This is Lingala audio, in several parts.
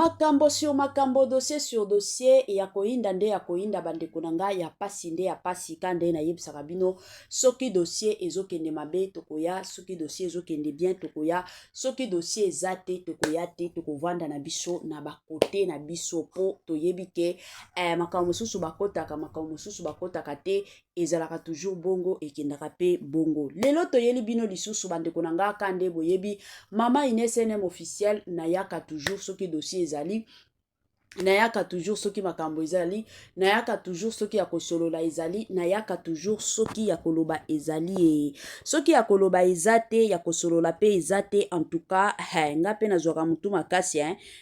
makambo sur makambo, dossier sur dossier, ya koinda nde ya koinda bandeko na ngai, ya pasi nde ya pasi kande na yebisaka bino soki dossier ezokende mabe tokoya, soki dossier ezokende bien tokoya, soki dossier ezate tokoya te, tokovanda na biso na bakote na biso po toyebi ke makambo mosusu bakotaka te, ezalaka toujours bongo ekendaka pe bongo. Lelo toyeli bino lisusu bandeko na ngai kande boyebi Mama Ines NM officiel na yaka toujours soki dossier ezali, nayaka toujours soki makambo ezali, nayaka toujours soki ya kosolola ezali, nayaka toujours soki ya koloba ezali soki ya koloba ezate ya kosolola pe ezate. En tout cas nga pe nazwaka mutu makasi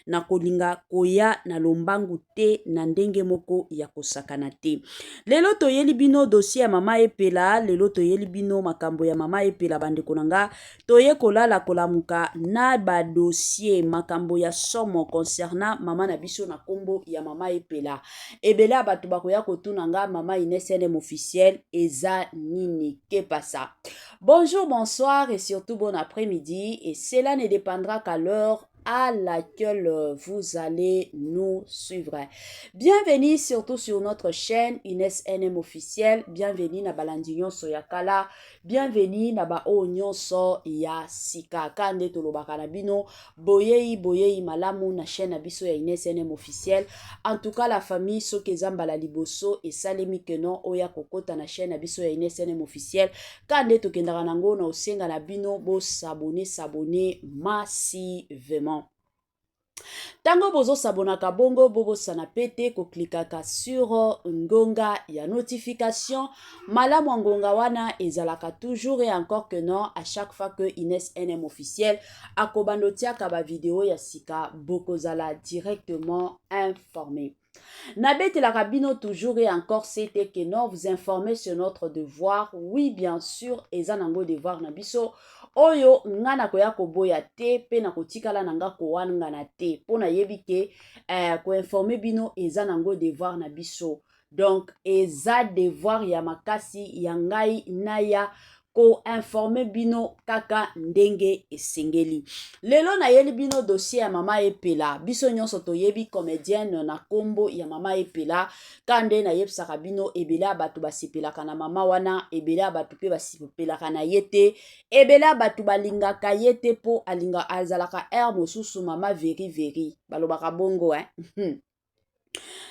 na kolinga koya na lombangu te na ndenge moko ya kosakana te. Lelo toyeli bino dossier ya mama epela, lelo toyeli bino makambo ya mama epela bandeko na nga, toye kolala kolamuka na ba dossier makambo ya somo concernant mama na biso na kombo ya mama epela. Ebele abatu bakoya kotuna nga Mama Ines NM officiel eza nini ke pasa. Bonjour, bonsoir et surtout bon après-midi, et cela ne dépendra qu'à l'heure à laquelle vous allez nous suivre. Bienvenue surtout sur notre chaîne Ines NM officiel. Bienvenue na balandignon soyakala. Bienvenue na ba onyonso ya sika kande tolobaka na bino boyei malamu na chaîne na biso ya Ines NM officiel. En tout cas la famille soki ezambala liboso et salemi kenon oya kokota na chaîne na biso ya Ines NM officiel kande tokendaka nango na osenga na bino bo s'abonner massivement. Tango bozo sabonaka bongo bobo sana pete ko klikaka sur ngonga ya notification. Malamu ngonga wana ezalaka toujours et encore que non à chaque fois que Ines NM officiel akobandotia ka ba vidéo ya sika bokozala directement informé. Nabete la rabino toujours et encore c'était que non vous informer sur notre devoir. Oui bien sûr ezanango devoir na biso oyo ngana koya koboya te pe na kotikala nanga kowana na te pona yebi ke ko informer bino ezanango devoir na biso. Donc eza devoir ya makasi ya ngai naya ko informer bino kaka ndenge esengeli. Lelo na yeli bino dossier ya mama epela. Biso nyonso toyebi comédienne na kombo ya mama epela. Kande na yebisaka bino ebela batu basepelaka na mama wana, ebela batu pe basepelaka na yete, ebela batu balingaka yete po alinga azalaka mosusu mama veri balobaka bongo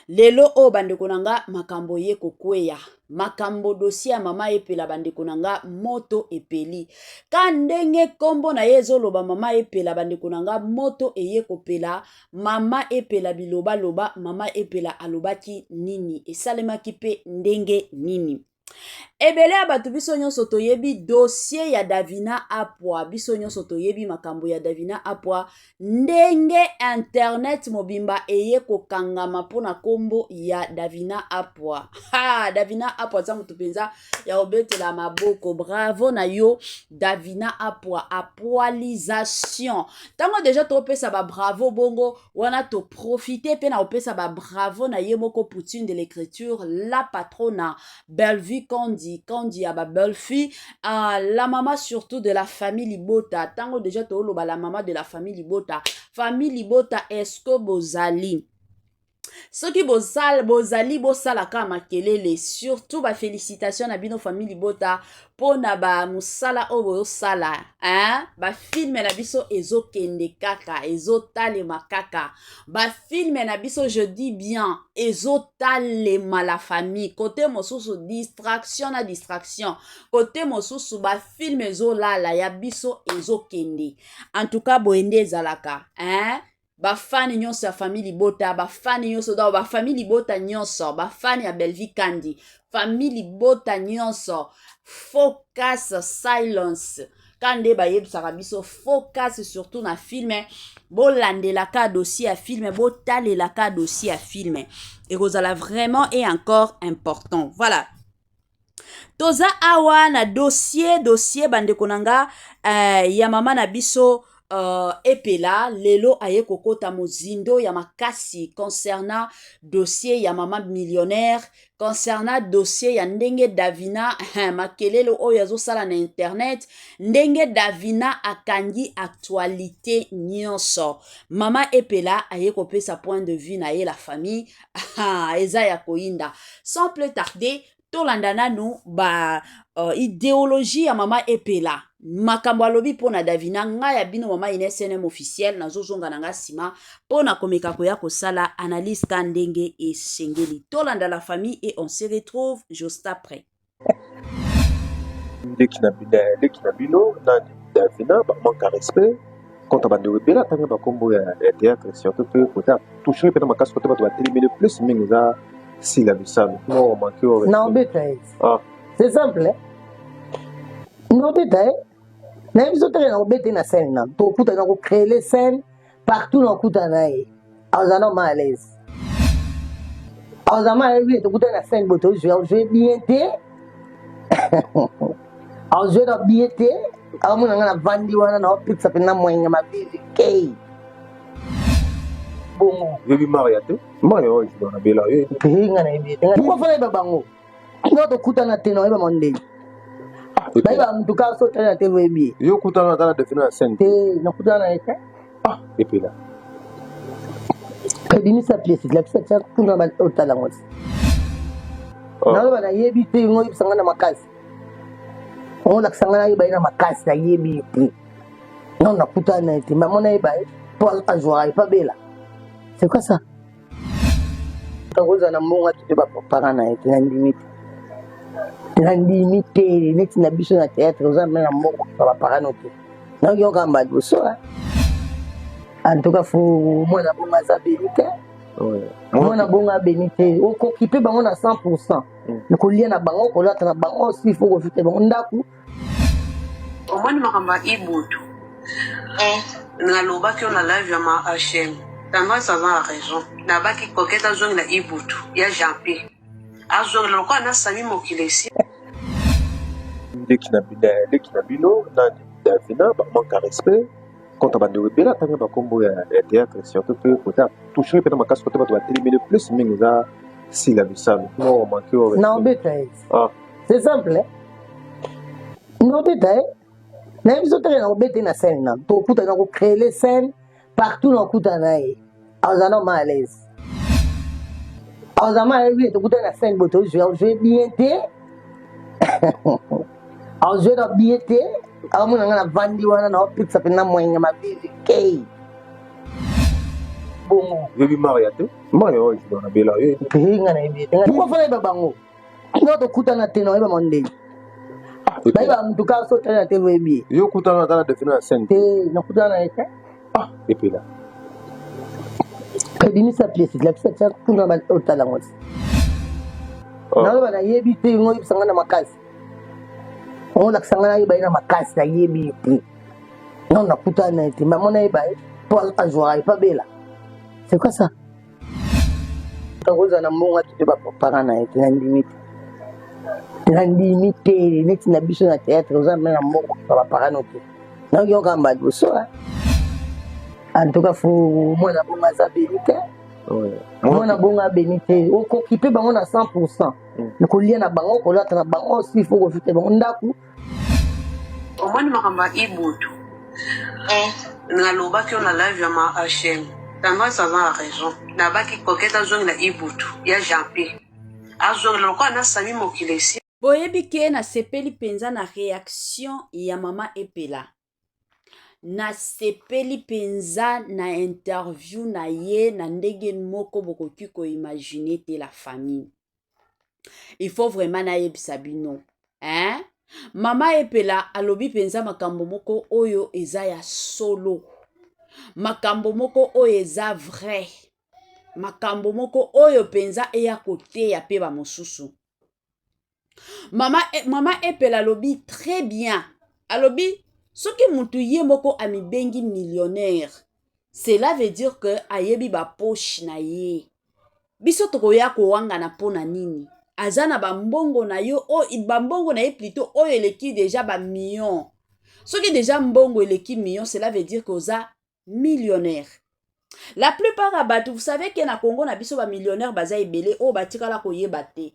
Lelo o bandeko nanga makambo ye kokweya. Makambo dossier ya mama epela bandeko nanga moto epeli. Kandenge kombo na yezo loba mama epela bandeko nanga moto eye kopela. Mama epela biloba loba mama epela alobaki nini. Esalemaki pe ndenge nini. Ebele abatu biso nyonso toyebi dossier ya Davina Apwa. Biso nyonso toyebi makambo ya Davina Apwa. Ndenge internet mobimba eye kokangama pona kombo ya Davina Apwa. Davina Apwa za mutu penza ya obetela maboko. Bravo na yo Davina Apwa. Apwalisation. Tango deja to pesa ba bravo bongo. Wana to profite pe na opesa ba bravo na ye moko poutine de l'écriture. La patrona Bellevue Kandi ya ba belle-fille, la maman surtout de la famille Libota. Tango déjà to ba la maman de la famille Libota. Famille Libota est-ce que bozali? Soki bozali bosalaka makelele, surtout ba félicitations na bino famille Libota pona ba musala obo sala, ba filme na biso ezokende kaka, ezotalema kaka. Ba filme na biso je dis bien, ezotalema la famille. Côté mosusu distraction na distraction. Côté mosusu ba filme ezolala ya biso ezokende. En tout cas boende ezalaka, ba fani nyonso ya famille Libota, ba fani nyonso da ba famille Libota nyonso, ba fani ya Bellevue Kandi, famille Libota nyonso, focus silence. Kande ba yebisaka biso focus surtout na filme, bo landelaka dossier ya filme, bo talelaka dossier ya filme. Et kozala vraiment et encore important. Voilà. Toza awa na dossier bandeko nanga ya mama na biso epela lelo aye kokota mozindo ya makasi concernant dossier ya mama millionnaire, concernant dossier ya ndenge Davina makelele oyo azosala na internet, ndenge Davina akangi actualité nyonso. Mama epela aye kopesa point de vue na ye la famille eza ya koinda. Sans plus tarder, tolanda nanu ba idéologie ya mama epela. Makambo alobi pona Davina nga ya bino mama ine SNM officiel na zozonga nanga sima pona komeka koya kosala analyse ka ndenge e sengeli. Tolanda la famille et on se retrouve juste après. Deki na bino na Davina ba manque de respect contre bande rebelle tanga ba kombo ya théâtre surtout que côté toucher peut makasi côté ba éliminer plus minza si la bisano non manque au respect. Non bétail. Ah, c'est simple. Non bétail. Na biso tere na obete na scène na to kuta na ko créer les scènes partout na kuta na e azana ma à l'aise azama e to kuta na scène boto jouer bien té au jouer da bien té amu na vandi wana na pizza pe na mwenga mabizi kei bongo Baby Maria te Mario je na bela e pinga na ibi ko fala ba bango no to kuta na teno ba monde Baiba mtu ka so tena TV bi. Yo kutana na Davina scène. Na kutana ete. Ah, et puis là. Kadini sa pièce, la pièce ya kuna ba otala ngos. Na ba na yebi te ngoyi sanga na makasi. On la sanga na yiba na makasi na yebi te. Non na kutana ete, mais mon yiba pour ajoa pas bela. C'est quoi ça? Tagoza na mbonga tu ba parana ete na limite. La limite neti na biso na théâtre oza mena moko ba parano te na yo kamba doso en tout cas faut moi na bonga za benite moi na bonga benite o ko kipe bango na 100% na ko lia na bango ko lata na bango si faut ko fite bango ndaku o moni makamba ibutu na loba ki on a live ya ma HM tanga ça va raison na baki koketa zong na ibutu ya Jean-P azong loko na sami mokilesi deki na bino na Davina ba manque de respect contre bande rebelle tanga ba kombo ya théâtre surtout que côté toucher peut makasi côté ba éliminer plus minza si la bisano non manque au respect. Non bétail. Ah, c'est simple. Non bétail. Na biso tere na obete na scène na to kuta na ko créer les scènes partout na kuta na e azana ma à l'aise azama e to kuta na scène boto jouer bien té au jouer da bien té amu na vandi wana na pizza pe na mwenga mabizi kei bongo Baby Maria te Mario je na bela e pinga na ibi ko fala ba bango no to kuta na teno ba monde baiba mtu ka so tena TV bi yo kutana na Davina scène na kutana ete ah et puis là kadini sa pièce la pièce ya kuna ba otala ngos na ba na yebi te ngoyi sanga na makasi on la sanga na yiba na makasi na yebi te non na kutana ete mais mon yiba pour ajoa pas bela c'est quoi ça tagoza na mbonga tu ba parana ete na limite la limite neti na biso na théâtre oza mena moko ba parano te na yo kamba doso en tout cas faut moi na bonga za benite moi na bonga benite o ko kipe bango na 100% na ko lia na bango ko lata na bango si faut ko fite bango ndaku o moni makamba ibutu na loba ki on a live ya ma HM tanga ça va raison na baki koketa zong na ibutu ya Jean-P azong loko na sami mokilesi boyebi ke na sepeli penza na réaction ya mama epela na sepeli penza na interview na ye na ndenge moko bokoki ko imaginer te la famille il faut vraiment na yebisa bino hein mama epela alobi penza makambo moko oyo eza ya solo makambo moko oyo eza vrai makambo moko oyo penza eya koteya pe ba mosusu Mama epela alobi très bien. Alobi, soki mutu ye moko amibengi millionnaire. Cela veut dire que ayebi ba poche na ye. Biso tokoya ko wanga na pona nini. Azana ba mbongo na yo, bambongo na ye plutôt oyo eleki déjà ba million. Ce qui déjà mbongo et l'équipe million, cela veut dire qu'on a millionnaire. La plupart à Batou, vous savez qu'il y a un Congo, na biso ba millionnaire baza ebele, o batika la koye bate.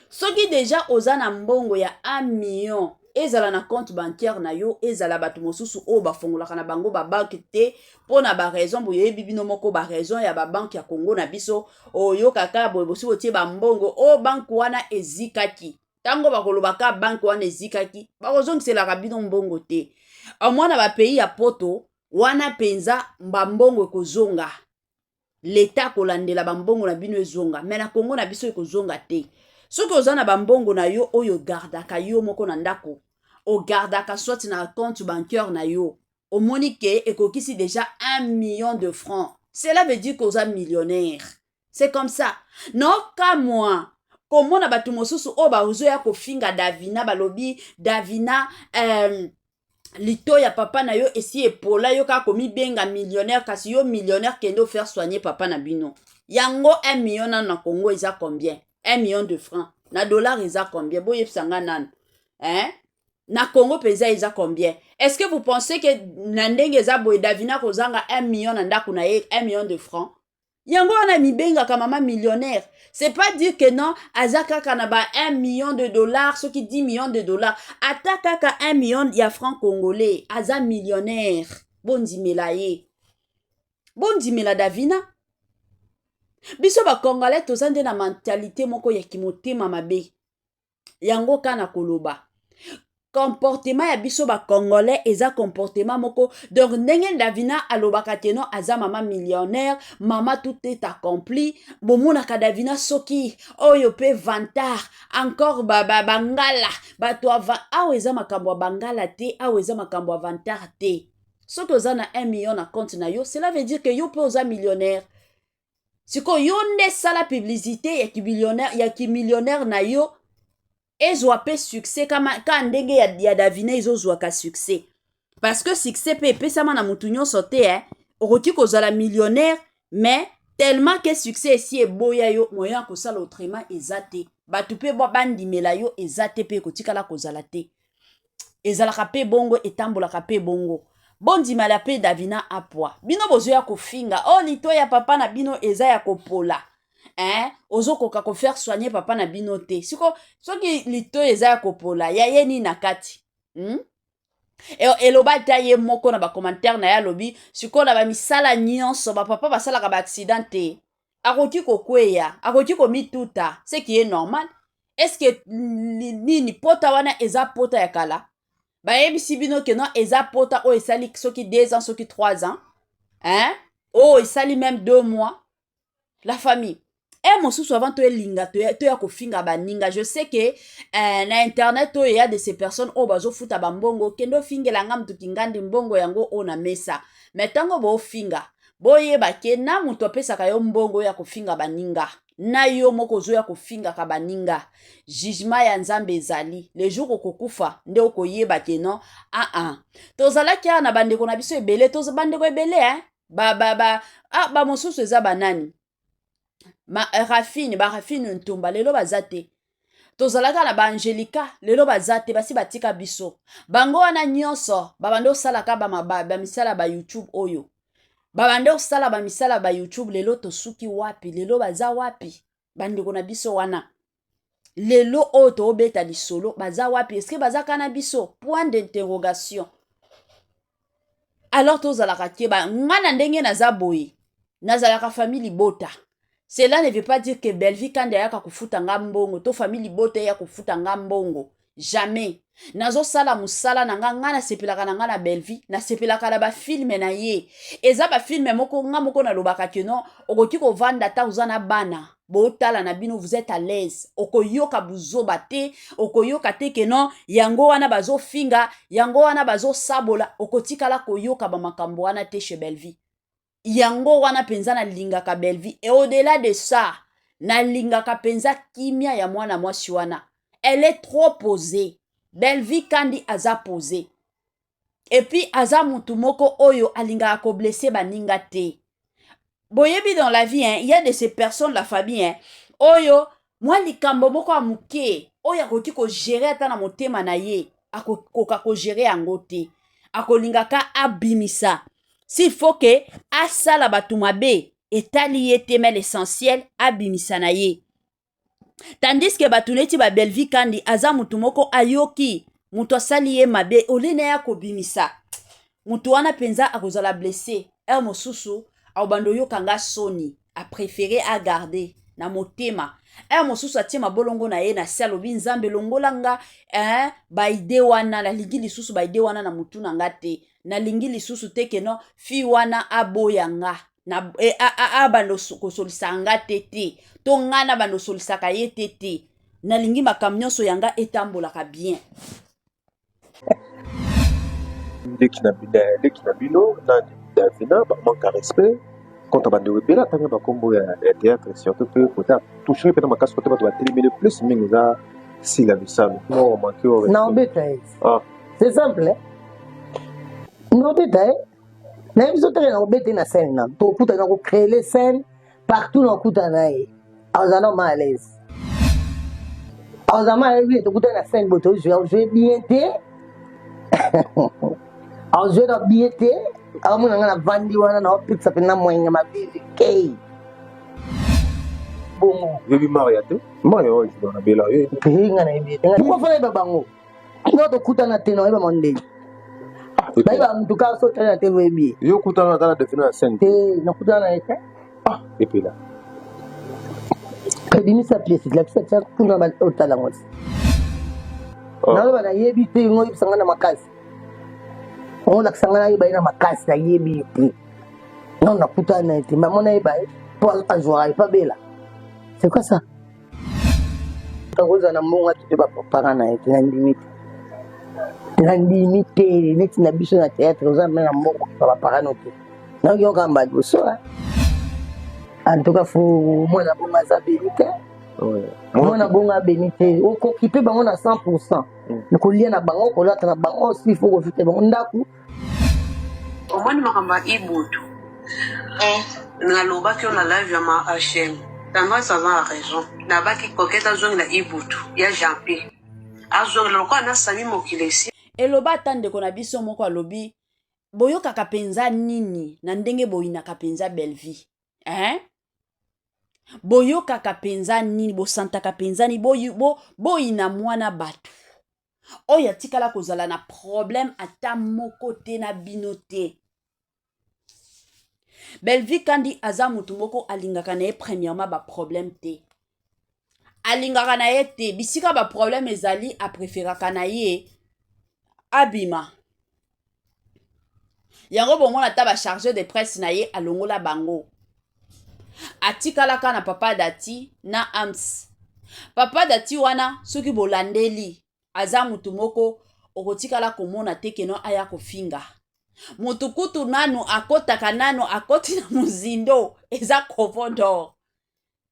Ce qui déjà oza na mbongo ya 1 million, ezala na compte bancaire na yo, ezala batu mosusu o ba fongola kana bango ba banque te, po na ba raison boye bibino moko ba raison ya ba banque ya Congo na biso, o yo kaka boye bosi botie ba mbongo, o banque wana ezikaki. Tango bakolobaka banque wana ezikaki, bakozongisela bino mbongo te. Au moins na ba pays ya poto, wana penza mbambongo ekozonga. L'État kolandela bambongo na bino ezonga, mais na Congo na biso ekozonga te. Soki oza na bambongo na yo oyo gardaka yo moko na ndako, o gardaka soit na compte bancaire na yo, omoni ke ekokisi déjà 1 million de francs. Cela veut dire qu'oza millionnaire. C'est comme ça. Non, ka moi. Comment na batu mosusu o ba ozo ya kofinga Davina balobi Davina lito ya papa na yo esi epola yo ka komi benga millionnaire kasi yo millionnaire kendo faire soigner papa na bino. Yango 1 million na Congo isa combien? 1 million de francs. Na dollar isa combien? Boye psanga nan. Hein? Na Congo pesa isa combien? Est-ce que vous pensez que na ndenge za boye Davina kozanga 1 million na ndako na ye 1 million de francs? Yango wana mibenga ka mama millionnaire. C'est pas dire que non, azaka kanaba 1 million de dollars, ce qui 10 millions de dollars. Ataka ka 1 million ya francs congolais, aza millionnaire. Bondi melaye. Bondi mela Davina. Biso ba congolais tozande na mentalité moko ya kimotema mabe. Yango kana koloba. Comportement ya biso ba congolais eza comportement moko. Donc ndenge Davina alobaka teno aza mama millionnaire, mama tout est accompli. Bomona ka Davina soki oyo pe vantard encore bangala bato aweza makambo bangala te, aweza makambo vantard te. Soki oza na 1 million na compte na yo, cela veut dire que yo pe oza millionnaire. Siko yo nde sala publicité ya ki millionnaire na yo ezwa pe succès kama ka ndenge ya Davina ezozwa ka succès. Parce que succès pe pesama na mutu nyonso te okoti kozala millionnaire mais tellement que succès esi eboya yo moyen kosala autrement ezate. Batu pe bandimela yo ezate pe kotikala kozala te. Ezalaka pe bongo etambolaka pe bongo. Bondimala pe Davina apwa. Bino bozo ya kofinga. Oh lito ya papa na bino eza ya kopola. Ozo koka ko faire soigner papa na bino te. Siko soki lito eza ya kopola ya yeni na kati. Eloba ta ye moko na ba commentaire na ya lobi siko na ba misala nyonso ba papa basala ka ba accident te. Akoki kokweya, akoki komituta, ce qui est normal. Est-ce que nini pota wana eza pota ya kala? Ba yebisi bino ke non eza pota o esali soki 2 ans, soki 3 ans. Oh esali même 2 mois. La famille. Mosusu avant to elinga to ya kofinga baninga. Je sais que na internet il y a de ces personnes bazo futa bambongo kendo fingela nga mtu kingandi mbongo yango na mesa. Mais tango bo finga boyeba ke na mutu apesaka yo mbongo ya kofinga baninga. Na yo moko zo ya kofinga ka baninga. Jugement ya Nzambe ezali. Le jour okokufa nde okoyeba ke non. Tozalaki na bandeko na biso ebele, toza bandeko ebele ba mosusu eza banani. Rafine ntumba lelo bazate. Tozalaka na ba Angelica lelo bazate basi batika biso. Bango wana nyonso babando salaka ba misala ba YouTube oyo. Babando sala ba misala ba YouTube lelo tosuki wapi, lelo baza wapi. Bandeko na biso wana. Lelo oto obeta lisolo baza wapi. Est-ce que baza kana biso? Point d'interrogation. Alors tozalaka keba ngana ndenge naza boye. Nazalaka famille bota. Cela ne veut pas dire que Belleville quand yaka kufuta ngambongo, to famille bote ya kufuta ngambongo. Jamais. Nazo sala musala na ngana sepelaka na ngana Belleville, na sepelaka na ba film na ye. Eza ba film moko ngamoko na lobaka keno, okoki ko vanda ta uzana bana. Botala na bino vous êtes à l'aise. Okoyoka buzoba te, okoyoka te keno, yango wana bazo finga, yango wana bazo sabola, okotikala koyoka ba makambo wana te chez Belleville. Yango wana penza na lingaka Belleville. Et au-delà de ça, na lingaka penza kimia ya mwana mwasi wana. Elle est trop posée. Belleville kandi aza posée. Et puis aza mutu moko oyo alingaka ko blesser baninga te. Boyebi dans la vie, il y a de ces personnes la famille oyo moi likambo moko amuke oyo akoti ko gérer ata na motema na ye. akokoka kogere yango te akolingaka abimisa s'il faut ke asala bato mabe etali ye te mais l'essentiel abimisa na ye tandis ke bato neti babelvi kandi aza mutu moko ayoki mutu asali ye mabe olene ya kobimisa mutu wana mpenza akozala blesse mosusu aobanda oyoka nga soni apréféré agarde na motema mosusu atie mabolongo na ye na se alobi nzambe longola nga baide wana nalingi lisusu baide wana na mutu na nga te nalingi lisusu te keno fi wana aboya nga abanda kosolisa nga te to nga na banda osolisaka ye te nalingi makambo nyonso yanga etambolaka bien ndeki na bino nani davina bamanque respect contre bande webela tanga bakombo ya théâtre surtout pe kota toucher pe na makasi kote bato batelemele plus mingi eza sila bisalo mo manque au na obeta c'est simple na obeta na biso teke na obeta na scène na to kuta na ko créer les scènes partout na kuta na ye azana ma à l'aise azama ele to kuta na scène boto jouer bien te jouer na bien te amuna nga na vandi wana na pizza pena mwenye mabibi kei bongo yebi maria te maria oyo na bela yo pinga na ibi pourquoi fallait babango no to kuta na teno eba monde ba mtu ka so tena te webi yo kuta na tala defina scène te na kuta na ete et puis là kadimi sa pièce la pièce ça kuna ba otala ngos na ba na yebi te ngo ibsanga na makasi on a que na iba ina makasi na yebi te non na kuta na ete maman na iba pour ajouer pas bela c'est quoi ça na mbonga te ba papa na ete na limite neti na biso na théâtre oza mena mbongo ba papa no te na yo kamba goso en tout cas faut moi na bonga za benite moi na bonga benite okoki pe bango na 100% nikolia na bango kolata na bango aussi faut profiter bango ndaku omoni makambo ya ibutu nalobaki na live ya ma HM tendance aza na raison nabaki koketa zongi na ibutu ya jampi azongi lokola nasami mokili esi eloba ata ndeko na biso moko alobi boyokaka mpenza nini na ndenge boyinaka mpenza belvi boyokaka mpenza nini bosantaka mpenza nini boyina mwana bato oyo atikala kozala na problème ata moko te na bino te belvi kandi aza mutu moko alingaka na ye premièrement baproblème te alingaka na ye te bisika baproblème ezali apréféraka na ye abima yango bomona ata bachargeur de presse na ye alongola bango atikalaka na papa dati na ams papa dati wana soki bolandeli aza mutu moko okotikala komona te keno aya kofinga mutu kutu nanu akotaka nanu akoti na muzindo eza covo d'or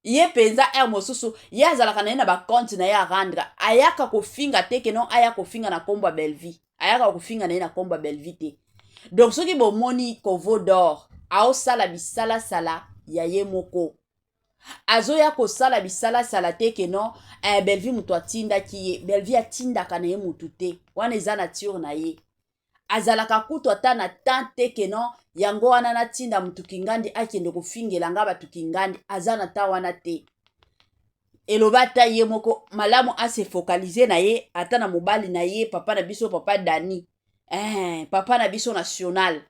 ye penza mosusu ye azalaka na ye na bakonte na ye arendre ayaka kofinga te keno aya kofinga na kombo ya belvi ayaka kofinga na ye na kombo ya belvi te donc soki bomoni covo d'or aosala bisalasala ya ye moko azoya kosala bisalasala te keno belvi mutu atindaki ye belvi atindaka na ye mutu te wana eza nature na ye azalaka kutu ata na temps te keno yango wana natinda mutu kingandi akende kofingela nga batu kingandi aza na temps wana te eloba ata ye moko malamu ase focaliser na ye ata na mobali na ye papa na biso papa Dani papa na biso national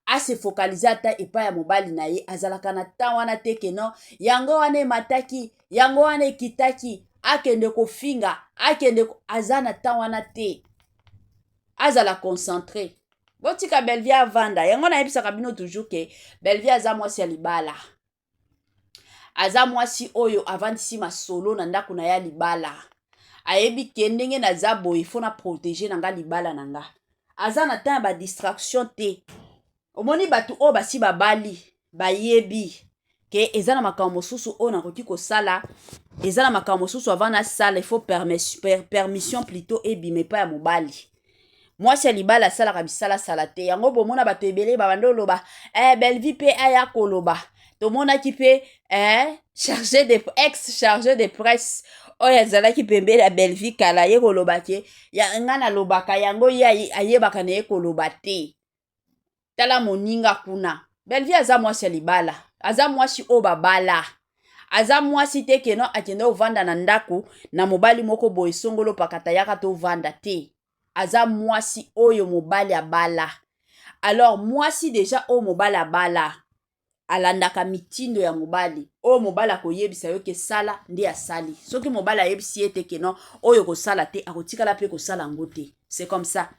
ase focaliser ata epai ya mobali na ye azalaka na temps wana te keno yango wana emataki yango wana ekitaki akende kofinga akende aza na temps wana te azala concentré botika belvi avanda yango nayebisaka bino toujours ke belvi aza mwasi ya libala aza mwasi oyo avandisi masolo na ndako na ya libala ayebi ke ndenge naza boye fo na protéger na nga libala na nga aza na temps ya badistraction te omoni bato oyo basi babali bayebi ke eza na makambo mosusu oyo nakoki kosala eza na makambo mosusu avant nasala ifo permission plutôt ebima epai ya mobali mwasi ya libala asalaka bisalasala te yango bomona bato ebele babanda oloba belvi mpe aya koloba tomonaki mpe ex-chargé de presse oyo azalaki pembe ya Belleville kala ye koloba ke nga nalobaka yango ye ayebaka na ye koloba te. Tala moninga kuna. Belleville aza mwasi ya libala. Aza mwasi oyo babala. Aza mwasi te keno akende ovanda na ndako na mobali moko boye songolo pakata yaka to vanda te. Aza mwasi oyo mobali abala. Alors mwasi deja oyo mobali abala alandaka mitindo ya mobali. Oyo mobali akoyebisa yo ke sala nde asali. Soki mobali ayebisi ye te keno oyo kosala te akotikala pe kosala ngo te. C'est comme ça.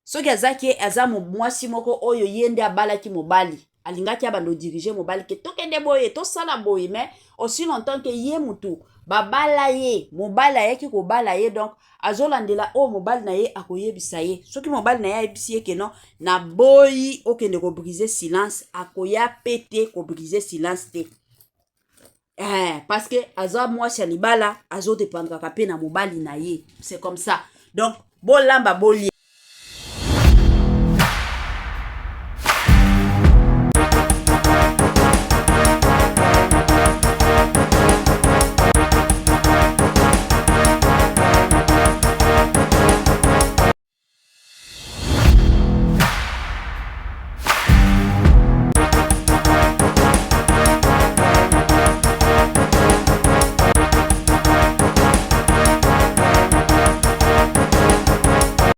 Soki azaki aza mwasi moko oyo ye nde abalaki mobali. Alingaki abando dirige mobali ke tokende boye to sala boye mais aussi longtemps que ye mutu babala ye mobali ayaki ko bala ye donc azolandela o mobali na ye akoyebisa ye soki mobali na ye ayebisi ye ke non na boyi okende ko briser silence akoya pete ko briser silence te parce que aza mwasi ya libala azo dépendre ka pe na mobali na ye c'est comme ça donc bolamba bolie